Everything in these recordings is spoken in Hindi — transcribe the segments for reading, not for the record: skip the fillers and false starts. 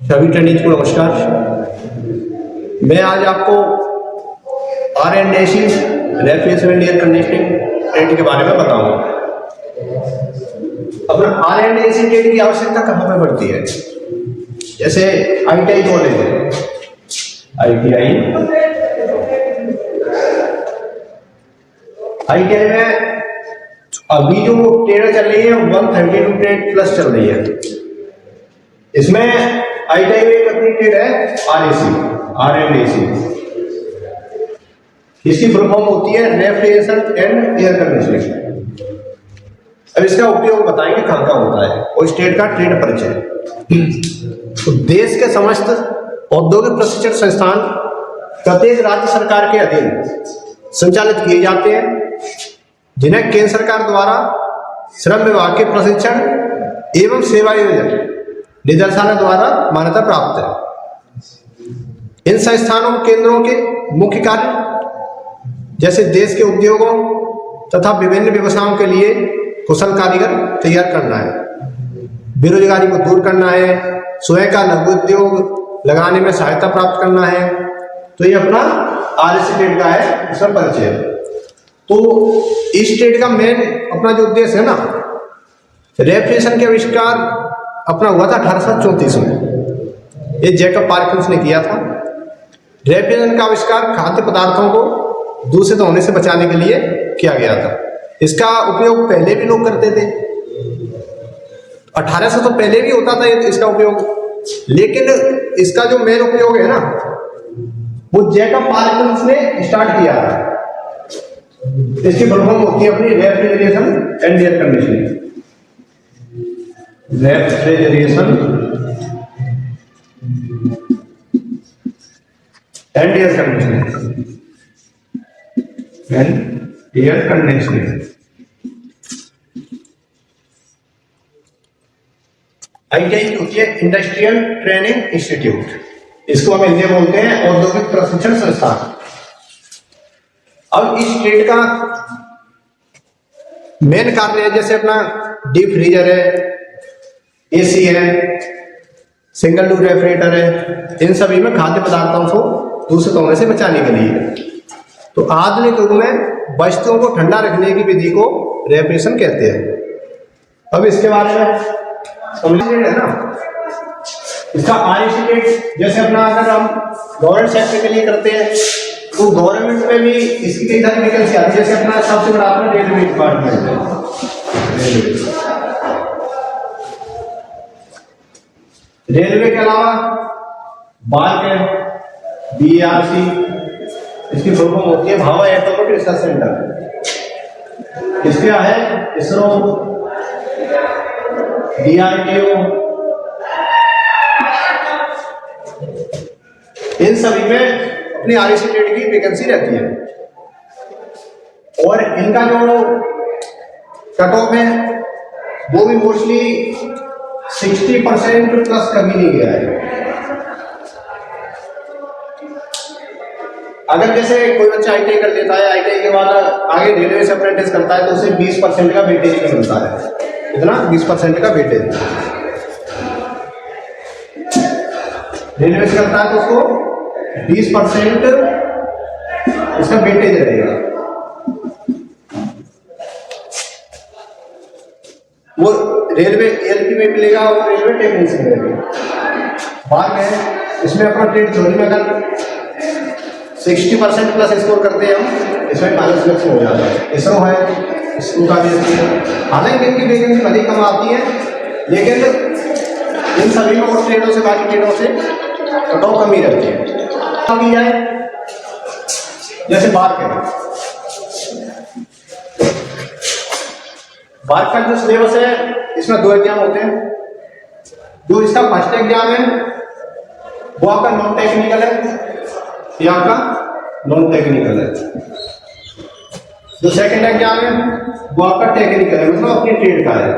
सभी ट्रेनिंग को नमस्कार। मैं आज आपको R&AC refrigeration air conditioning trade के बारे में बताऊंगा। अपना R&AC ट्रेड की आवश्यकता कहाँ पे पड़ती है? जैसे ITI कॉलेज है, ITI में अभी जो ट्रेड चल रही है 132 ट्रेड प्लस चल रही है। इसमें ITI में कितनी ट्रेड है? R&AC। इसकी फुल फॉर्म होती है रेफ्रिजरेशन एंड एयर कंडीशनिंग। अब इसका उपयोग बताएंगे कहाँ कहाँ होता है और स्टेट का ट्रेड परिचय। तो देश के समस्त औद्योगिक प्रशिक्षण संस्थान प्रत्येक राज्य सरकार के अधीन संचालित किए जाते हैं, जिन्हें केंद्र सरकार द्वारा श्रम विभाग के प्रशिक्षण एवं सेवा योजना निदेशालय द्वारा मान्यता प्राप्त है। इन संस्थानों केंद्रों के मुख्य कार्य जैसे देश के उद्योगों तथा विभिन्न व्यवसायों के लिए कुशल कारीगर तैयार करना है, बेरोजगारी को दूर करना है, स्वयं का लघु उद्योग लगाने में सहायता प्राप्त करना है। तो ये अपना R&AC ट्रेड का है, इसका परिचय। तो इस ट्रेड का मेन अपना जो उद्देश्य है ना, रेफ्रिजरेशन के आविष्कार अपना हुआ था 1834 में। ये जैकब पार्किंस ने किया था। रेफ्रिजरेशन का आविष्कार खाद्य पदार्थों को दूषित होने से बचाने के लिए किया गया था। इसका उपयोग पहले भी लोग करते थे, 1800 तो पहले भी होता था इसका उपयोग, लेकिन इसका जो मेन उपयोग है ना, वो जैकब पार्किंस ने स्टार्ट किया था। इसकी फुल फॉर्म होती है अपनी refrigeration and air conditioning. Refrigeration and air conditioning ITI होती है इंडस्ट्रियल ट्रेनिंग इंस्टीट्यूट। इसको हम हिंदी में बोलते हैं औद्योगिक प्रशिक्षण संस्थान। अब इस ट्रेड का मेन कार्य है, जैसे अपना डीप फ्रीजर है, AC है, सिंगल डोर रेफ्रिजरेटर है, इन सभी में खाद्य पदार्थों को दूषित होने से बचाने के लिए। तो आधुनिक युग में वस्तुओं को ठंडा रखने की विधि को रेफ्रिजरेशन कहते हैं। अब इसके बारे में समझिए है ना, इसका R&AC ट्रेड जैसे अपना अगर हम गवर्नमेंट सेक्टर के लिए करते हैं तो गवर्नमेंट में भी इसकी कई सारी वैकेंसी आती है। जैसे अपना सबसे बड़ा अपना रेलवे डिपार्टमेंट है। रेलवे के अलावा बार्क है, BARC, इसकी फुल फॉर्म होती है भाभा एटॉमिक रिसर्च सेंटर। इसके है ISRO, DRDO, इन सभी में अपनी R&AC ट्रेड की वैकेंसी रहती है। और इनका जो कट ऑफ है वो भी मोस्टली 60% प्लस कभी नहीं गया है। अगर जैसे कोई बच्चा ITI कर लेता है, ITI के बाद आगे रेलवे से अप्रेंटिस करता है तो उसे 20% का वेटेज मिलता है। कितना? 20% का वेटेज। रेलवे से करता है तो उसको 20% उसका वेटेज रहेगा। वो रेलवे LP में मिलेगा और रेलवे टेक्निक से मिलेगा। बाद में इसमें अपना ट्रेड थ्योरी में अगर 60% प्लस स्कोर करते हैं हम, इसमें पायलट सिलेक्शन हो जाता है। ISRO है, इसको का भी अच्छी है। हालांकि इनकी वैकेंसी भले कम आती है, लेकिन इन सभी में और ट्रेडों से बाकी ट्रेडों से कट ऑफ कम ही रहती है। की जाए जैसे बार्क है, बार्क का जो सिलेबस है इसमें 2 एग्जाम होते हैं। जो इसका फर्स्ट एग्जाम है वो आपका नॉन टेक्निकल है, ये आपका नॉन टेक्निकल है। जो सेकंड एग्जाम है वो आपका टेक्निकल है, मतलब अपनी ट्रेड का है।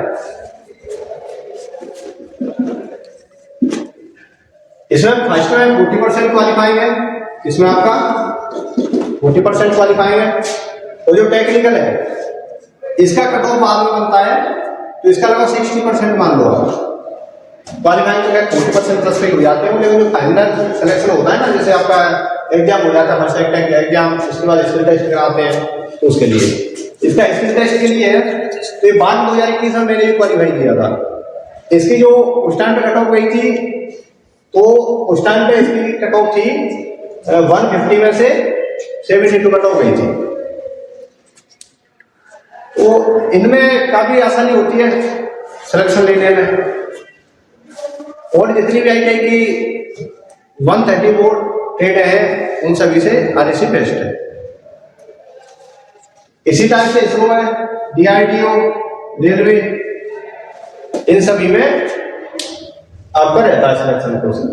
इसमें फर्स्ट में 40% क्वालिफाइंग है, इसमें आपका 40% क्वालिफाइंग है। और जो टेक्निकल है इसका कट ऑफ बाद में बनता है, तो इसका लगभग 60% मान लो आप। क्वालिफाइंग तो 40% प्लस पे हो जाते हैं, लेकिन जो फाइनल सिलेक्शन होता है ना, जैसे आपका एग्जाम हो जाता है फर्स्ट सेकंड एग्जाम, उसके बाद स्किल टेस्ट कराते हैं, तो उसके लिए इसका स्किल टेस्ट के लिए है। तो ये बाद 2021 में मैंने भी क्वालिफाई किया था। इसकी जो उस टाइम पे कट ऑफ गई थी, तो उस टाइम पे इसकी कट ऑफ थी 150 में से 72 कट ऑफ गई थी। तो इनमें काफी आसानी होती है सिलेक्शन लेने में, और जितनी भी आई की 134 ट्रेड है उन सभी से आरएससी बेस्ट है। इसी टाइप से इसरो है, डीआरडीओ, रेलवे, इन सभी में आपका रहता है सिलेक्शन प्रोसेस।